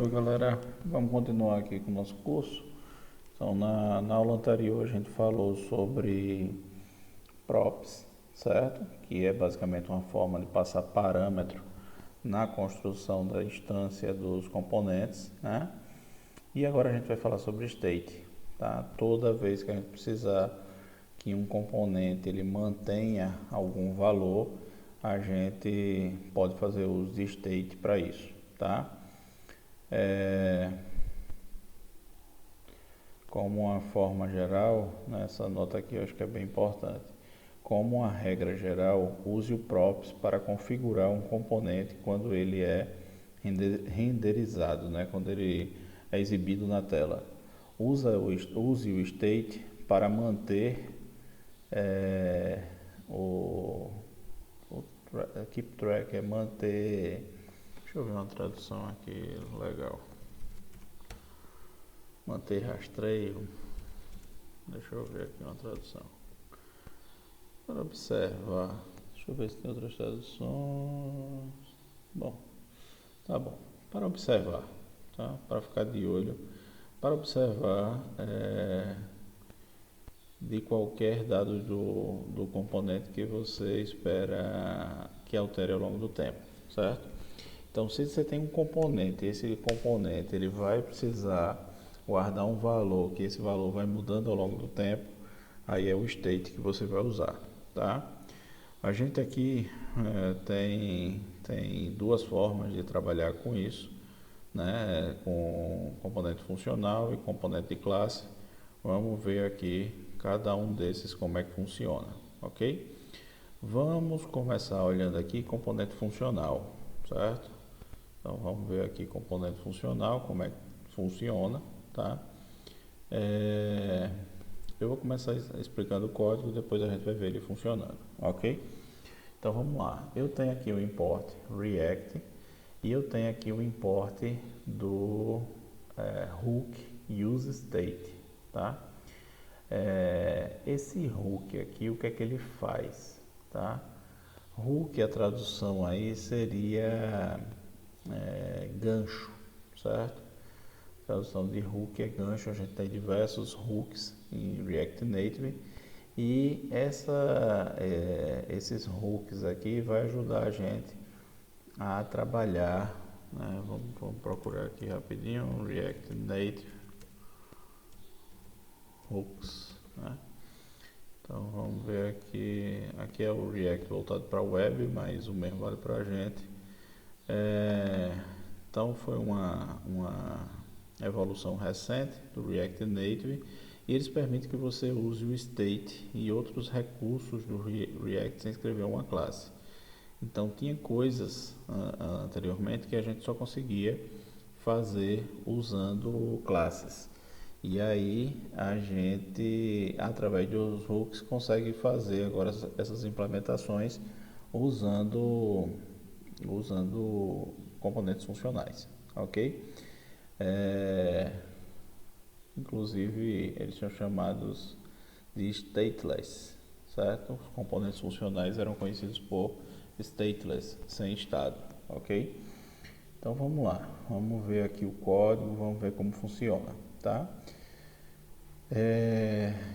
Oi galera, vamos continuar aqui com o nosso curso. Então, na aula anterior a gente falou sobre props, certo? Que é basicamente uma forma de passar parâmetro na construção da instância dos componentes, né? E agora a gente vai falar sobre state, tá? Toda vez que a gente precisar que um componente ele mantenha algum valor, a gente pode fazer uso de state para isso, tá? Como uma forma geral, né, essa nota aqui eu acho que é bem importante. Como uma regra geral, use o props para configurar um componente quando ele é renderizado, né, quando ele é exibido na tela. Use o state para manter é, o, keep track, é manter. Deixa eu ver uma tradução aqui legal. Manter rastreio. Deixa eu ver aqui uma tradução. Para observar. Deixa eu ver se tem outras traduções. Bom, tá bom. Para observar, tá? Para ficar de olho. Para observar de qualquer dado do componente que você espera que altere ao longo do tempo, certo? Então, se você tem um componente, esse componente ele vai precisar guardar um valor, que esse valor vai mudando ao longo do tempo, aí é o state que você vai usar, tá? A gente aqui tem duas formas de trabalhar com isso, né? Com componente funcional e componente de classe. Vamos ver aqui cada um desses como é que funciona, ok? Vamos começar olhando aqui componente funcional, certo? Então vamos ver aqui componente funcional, como é que funciona, tá? Eu vou começar explicando o código, depois a gente vai ver ele funcionando, ok? Então vamos lá, eu tenho aqui o import React e eu tenho aqui o import do hook useState, tá? Esse hook aqui, o que é que ele faz, tá? Hook, a tradução aí seria gancho, certo? A tradução de hook é gancho, a gente tem diversos hooks em React Native e esses hooks aqui vai ajudar a gente a trabalhar, né? Vamos procurar aqui rapidinho, React Native hooks, né? Então vamos ver aqui é o React voltado para a web, mas o mesmo vale para a gente. Então foi uma evolução recente do React Native e eles permitem que você use o state e outros recursos do React sem escrever uma classe. Então tinha coisas anteriormente que a gente só conseguia fazer usando classes. E aí a gente, através dos hooks, consegue fazer agora essas implementações usando componentes funcionais, ok? Inclusive eles são chamados de stateless, certo? Os componentes funcionais eram conhecidos por stateless, sem estado, ok? Então vamos lá, vamos ver aqui o código, vamos ver como funciona, tá?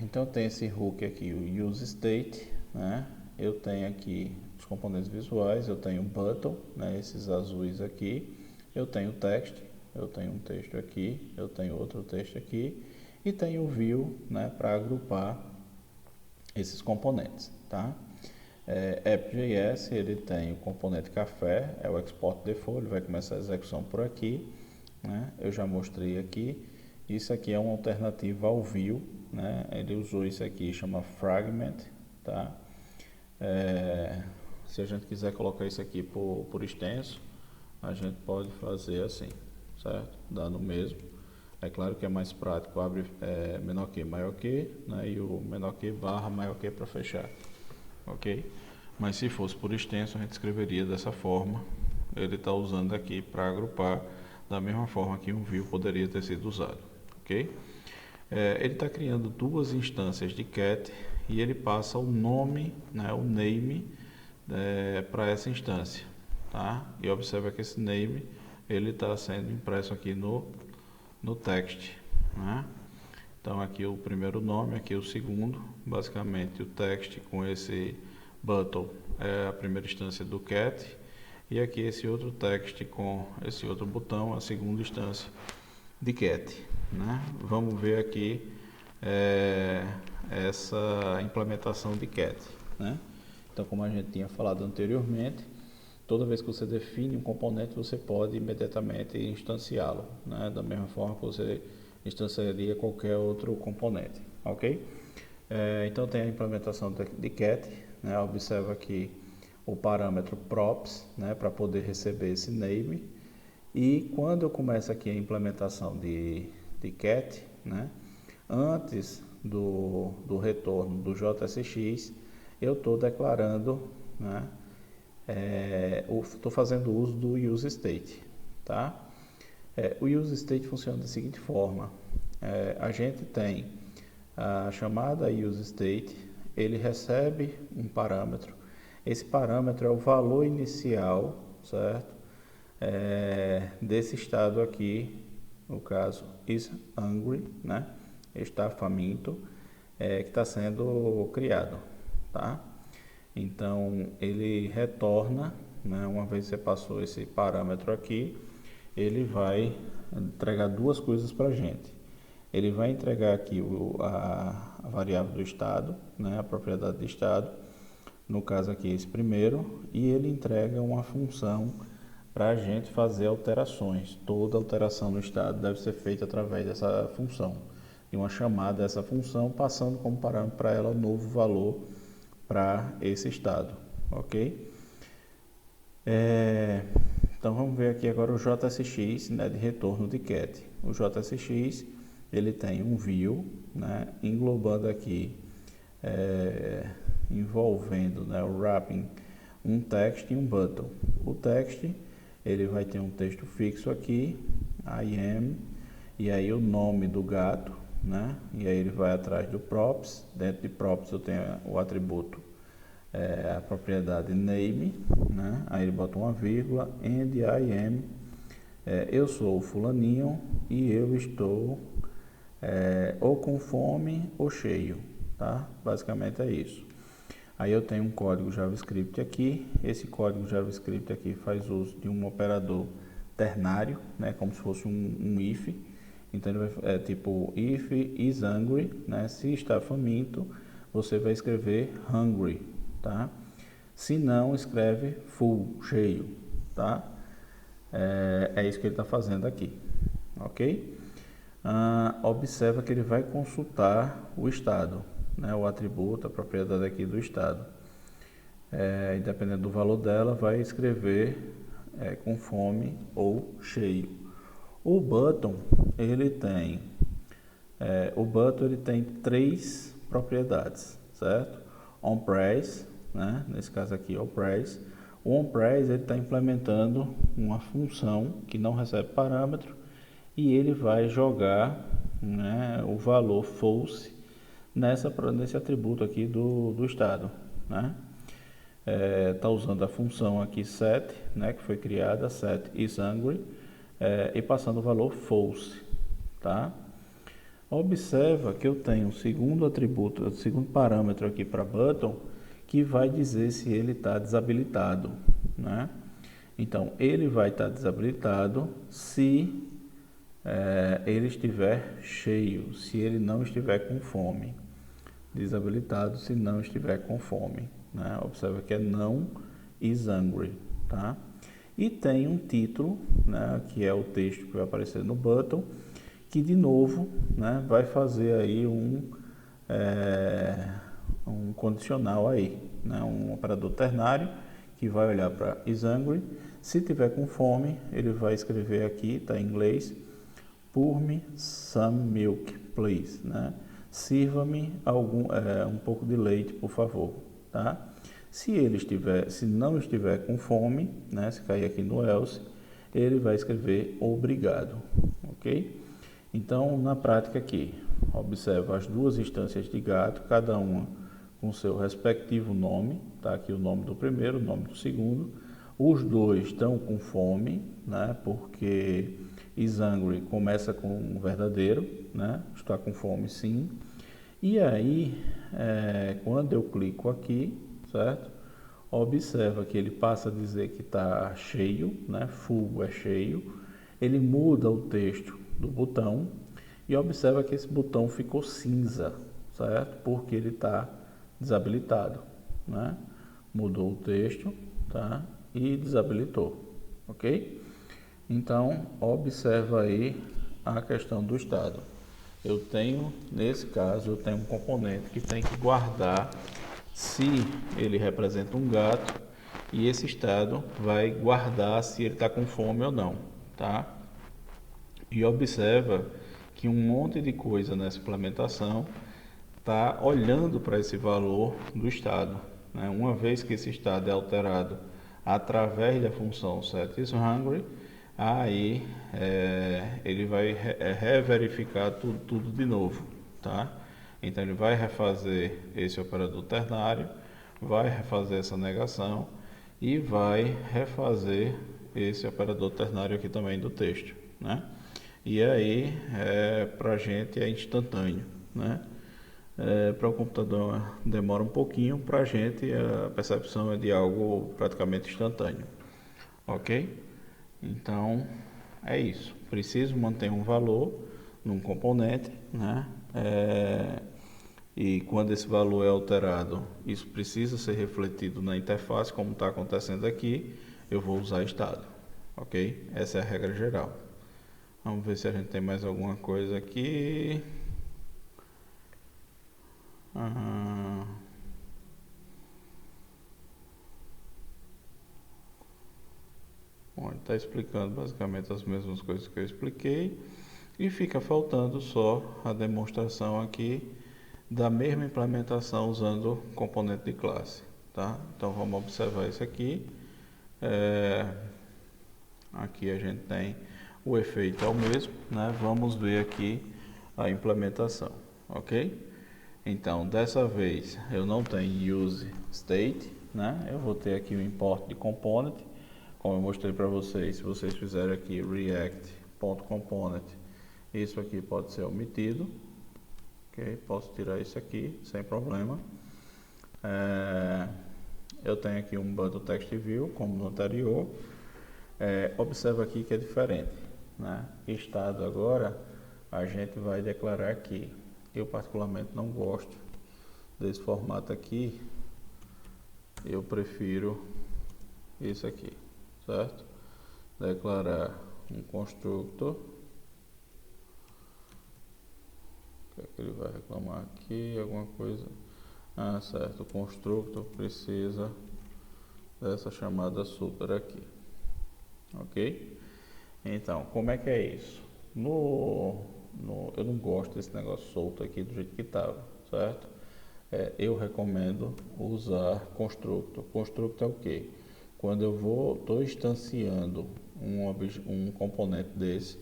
Então tem esse hook aqui, o useState, né? Eu tenho aqui os componentes visuais, eu tenho button, né? Esses azuis aqui, eu tenho text, eu tenho um texto aqui, eu tenho outro texto aqui e tenho o view, né? Para agrupar esses componentes, tá? App.js, ele tem o componente café, é o export default, ele vai começar a execução por aqui, né? Eu já mostrei aqui. Isso aqui é uma alternativa ao view, né? Ele usou isso aqui, chama fragment, tá? Se a gente quiser colocar isso aqui por extenso, a gente pode fazer assim, certo? Dando o mesmo. É claro que é mais prático, abre menor que, maior que, né? E o menor que barra maior que para fechar, ok? Mas se fosse por extenso, a gente escreveria dessa forma. Ele está usando aqui para agrupar da mesma forma que um view poderia ter sido usado, ok? Ele está criando duas instâncias de cat e ele passa o nome, né, o name para essa instância, tá? E observa que esse name ele está sendo impresso aqui no text, né? Então aqui o primeiro nome, aqui o segundo, basicamente o text com esse button é a primeira instância do cat, e aqui esse outro text com esse outro botão, a segunda instância de cat, né? Vamos ver aqui essa implementação de cat, né? Então, como a gente tinha falado anteriormente, toda vez que você define um componente, você pode imediatamente instanciá-lo, né? Da mesma forma que você instanciaria qualquer outro componente, ok? Então tem a implementação de cat, né? Observa aqui o parâmetro props, né? Para poder receber esse name. E quando eu começo aqui a implementação de cat, né? Antes do retorno do JSX, eu estou declarando, né? Estou fazendo uso do useState, tá? O useState funciona da seguinte forma: a gente tem a chamada useState, ele recebe um parâmetro. Esse parâmetro é o valor inicial, certo? Desse estado aqui, no caso is hungry, né? Está faminto, que está sendo criado, tá? Então ele retorna, né? Uma vez que você passou esse parâmetro aqui, ele vai entregar duas coisas para a gente. Ele vai entregar aqui a variável do estado, né? A propriedade de estado, no caso aqui esse primeiro, e ele entrega uma função para a gente fazer alterações. Toda alteração no estado deve ser feita através dessa função, e uma chamada dessa função passando como parâmetro para ela um novo valor para esse estado, ok? Então vamos ver aqui agora o JSX, né, de retorno de cat. O JSX ele tem um view, né, englobando aqui, envolvendo, né, o wrapping, um text e um button. O text ele vai ter um texto fixo aqui, I am, e aí o nome do gato, né? E aí ele vai atrás do props. Dentro de props eu tenho o atributo, a propriedade name, né? Aí ele bota uma vírgula, and I am, eu sou o fulaninho e eu estou ou com fome ou cheio, tá? Basicamente é isso. Aí eu tenho um código JavaScript aqui. Esse código JavaScript aqui faz uso de um operador ternário, né, como se fosse um if. Então ele vai, tipo if is hungry, né? Se está faminto, você vai escrever hungry, tá? Se não, escreve full, cheio, tá? É isso que ele está fazendo aqui, ok? Observa que ele vai consultar o estado, né, o atributo, a propriedade aqui do estado. Dependendo do valor dela, vai escrever com fome ou cheio. O button ele tem três propriedades, certo? OnPrice, né? Nesse caso aqui OnPrice. O OnPrice ele está implementando uma função que não recebe parâmetro e ele vai jogar, né, o valor false nesse atributo aqui do estado, né? Tá usando a função aqui set, né, que foi criada, set is hungry, e passando o valor false, tá? Observa que eu tenho um segundo atributo, o segundo parâmetro aqui para button, que vai dizer se ele está desabilitado, né? Então ele vai estar desabilitado se ele estiver cheio, se ele não estiver com fome. Desabilitado se não estiver com fome, né? Observa que é não is hungry, tá? E tem um título, né, que é o texto que vai aparecer no button, que de novo, né, vai fazer aí um condicional aí, né, um operador ternário que vai olhar para is hungry. Se tiver com fome, ele vai escrever aqui, tá em inglês, pour me some milk, please, né? Sirva-me um pouco de leite, por favor, tá? Se não estiver com fome, né, se cair aqui no else, ele vai escrever obrigado, ok? Então, na prática aqui, observa as duas instâncias de gato, cada uma com seu respectivo nome, tá? Aqui o nome do primeiro, o nome do segundo. Os dois estão com fome, né? Porque is hungry começa com um verdadeiro, né? Está com fome, sim. E aí, quando eu clico aqui, certo? Observa que ele passa a dizer que está cheio, né? Full é cheio. Ele muda o texto do botão e observa que esse botão ficou cinza, certo? Porque ele está desabilitado, né? Mudou o texto, tá? E desabilitou, ok? Então, observa aí a questão do estado. Eu tenho, nesse caso, eu tenho um componente que tem que guardar se ele representa um gato e esse estado vai guardar se ele está com fome ou não, tá? E observa que um monte de coisa nessa implementação está olhando para esse valor do estado, né? Uma vez que esse estado é alterado através da função setIsHungry, aí ele vai reverificar tudo de novo, tá? Então ele vai refazer esse operador ternário, vai refazer essa negação e vai refazer esse operador ternário aqui também do texto, né? E aí para a gente é instantâneo, né? Para o computador demora um pouquinho, para a gente a percepção é de algo praticamente instantâneo, ok? Então é isso, preciso manter um valor num componente, né? E quando esse valor é alterado, isso precisa ser refletido na interface, como está acontecendo aqui, eu vou usar estado, ok? Essa é a regra geral. Vamos ver se a gente tem mais alguma coisa aqui. Bom, ele está explicando basicamente as mesmas coisas que eu expliquei e fica faltando só a demonstração aqui da mesma implementação usando componente de classe, tá? Então vamos observar isso aqui. Aqui a gente tem o efeito é o mesmo, né? Vamos ver aqui a implementação, ok? Então dessa vez eu não tenho use state, né? Eu vou ter aqui o import de component, como eu mostrei para vocês. Se vocês fizerem aqui react.component, isso aqui pode ser omitido, ok? Posso tirar isso aqui sem problema. Eu tenho aqui um bundle text view como no anterior. Observa aqui que é diferente, né? Estado agora a gente vai declarar aqui. Eu particularmente não gosto desse formato aqui, eu prefiro isso aqui, certo? Declarar um constructor. O que é que ele vai reclamar aqui? Alguma coisa? Ah, certo, o constructor precisa dessa chamada super aqui, ok? Então, como é que é isso? Eu não gosto desse negócio solto aqui do jeito que estava, certo? Eu recomendo usar constructor. Constructor é o quê? Quando eu estou instanciando um componente desse,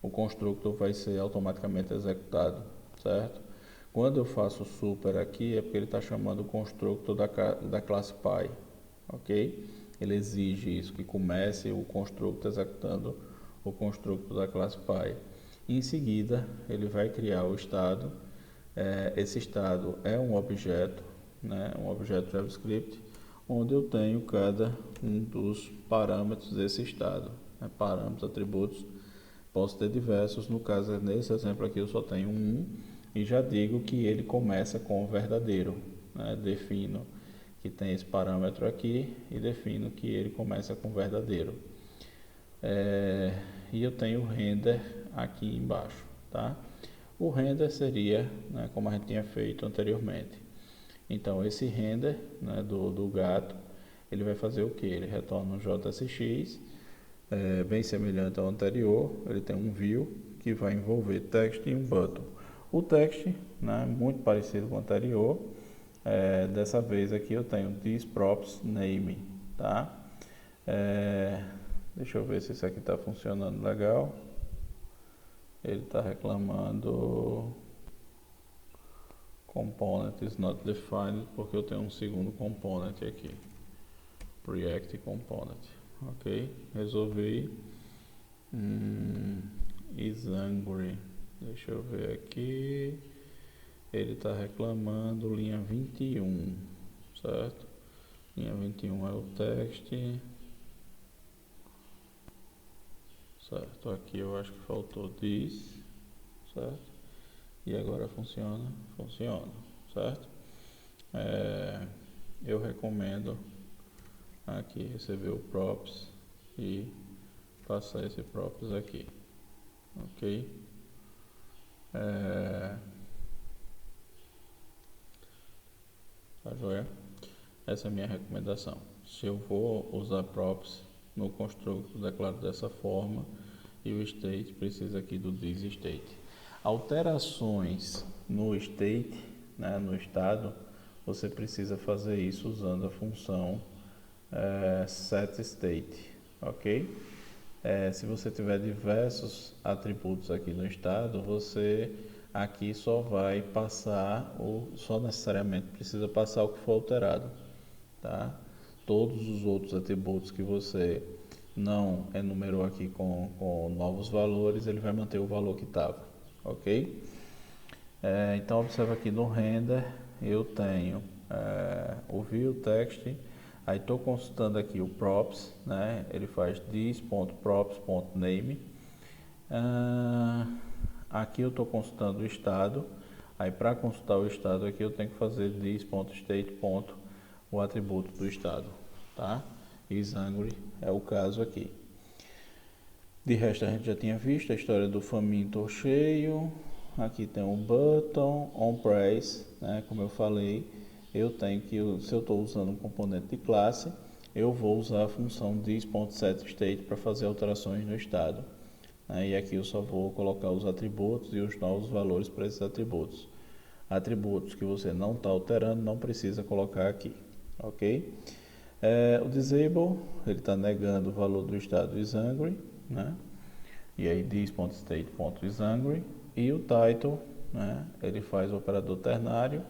o constructor vai ser automaticamente executado, certo? Quando eu faço super aqui, é porque ele está chamando o constructor da classe Py, ok? Ele exige isso, que comece o constructor executando o constructor da classe Py. Em seguida, ele vai criar o estado. Esse estado é um objeto, né? Um objeto JavaScript, onde eu tenho cada um dos parâmetros desse estado, né? Parâmetros, atributos, posso ter diversos. No caso, nesse exemplo aqui, eu só tenho um e já digo que ele começa com o verdadeiro, né? Defino que tem esse parâmetro aqui e defino que ele começa com verdadeiro. E eu tenho o render aqui embaixo, tá? O render seria, né, como a gente tinha feito anteriormente. Então esse render, né, do gato, ele vai fazer o que? Ele retorna um JSX, bem semelhante ao anterior. Ele tem um view que vai envolver text e um button. O text, né, muito parecido com o anterior. Dessa vez aqui eu tenho thisProps name, tá? Deixa eu ver se isso aqui está funcionando legal. Ele está reclamando component is not defined, porque eu tenho um segundo component aqui, React component. ok? Resolvi. Is angry. Deixa eu ver aqui. Ele está reclamando, linha 21, certo? Linha 21 é o text. Certo, aqui eu acho que faltou this, certo? E agora funciona? Funciona, certo? Eu recomendo aqui receber o props e passar esse props aqui, ok? Tá joia? Essa é a minha recomendação. Se eu vou usar props no construto, declaro dessa forma e o state precisa aqui do this state. Alterações no state, né, no estado, você precisa fazer isso usando a função setState, ok? Se você tiver diversos atributos aqui no estado, você aqui só vai passar, só necessariamente precisa passar o que for alterado, tá? Todos os outros atributos que você não enumerou aqui com novos valores, ele vai manter o valor que estava, ok? Então observa aqui no render, eu tenho o view text, aí estou consultando aqui o props, né? Ele faz this.props.name. Aqui eu estou consultando o estado, aí para consultar o estado aqui eu tenho que fazer this.state. O atributo do estado, tá? Is angry é o caso aqui. De resto a gente já tinha visto a história do faminto ou cheio. Aqui tem o button on price, né? Como eu falei, eu tenho que, se eu estou usando um componente de classe, eu vou usar a função this.setState para fazer alterações no estado, né? E aqui eu só vou colocar os atributos e os novos valores para esses atributos. Atributos que você não está alterando, não precisa colocar aqui, ok? O disable, ele está negando o valor do estado is angry, né? E aí this.state.isAngry. E o title, né? Ele faz o operador ternário,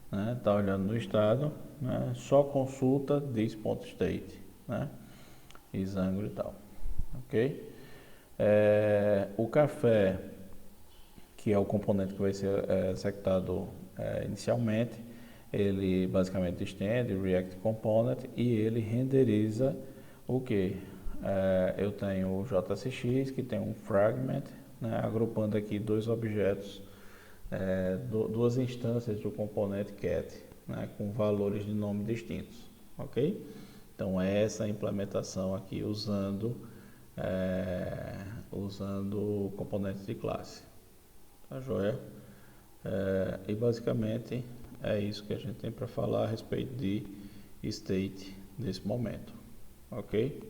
né? Está olhando no estado, né? Só consulta this.state, né? isAngry e tal, ok? O café, que é o componente que vai ser executado inicialmente, ele basicamente estende o React Component e ele renderiza o que? Eu tenho o JSX, que tem um fragment, né, agrupando aqui dois objetos, duas instâncias do componente cat, né, com valores de nome distintos, ok? Então essa implementação aqui usando componentes de classe, tá joia? E basicamente é isso que a gente tem para falar a respeito de state nesse momento, ok?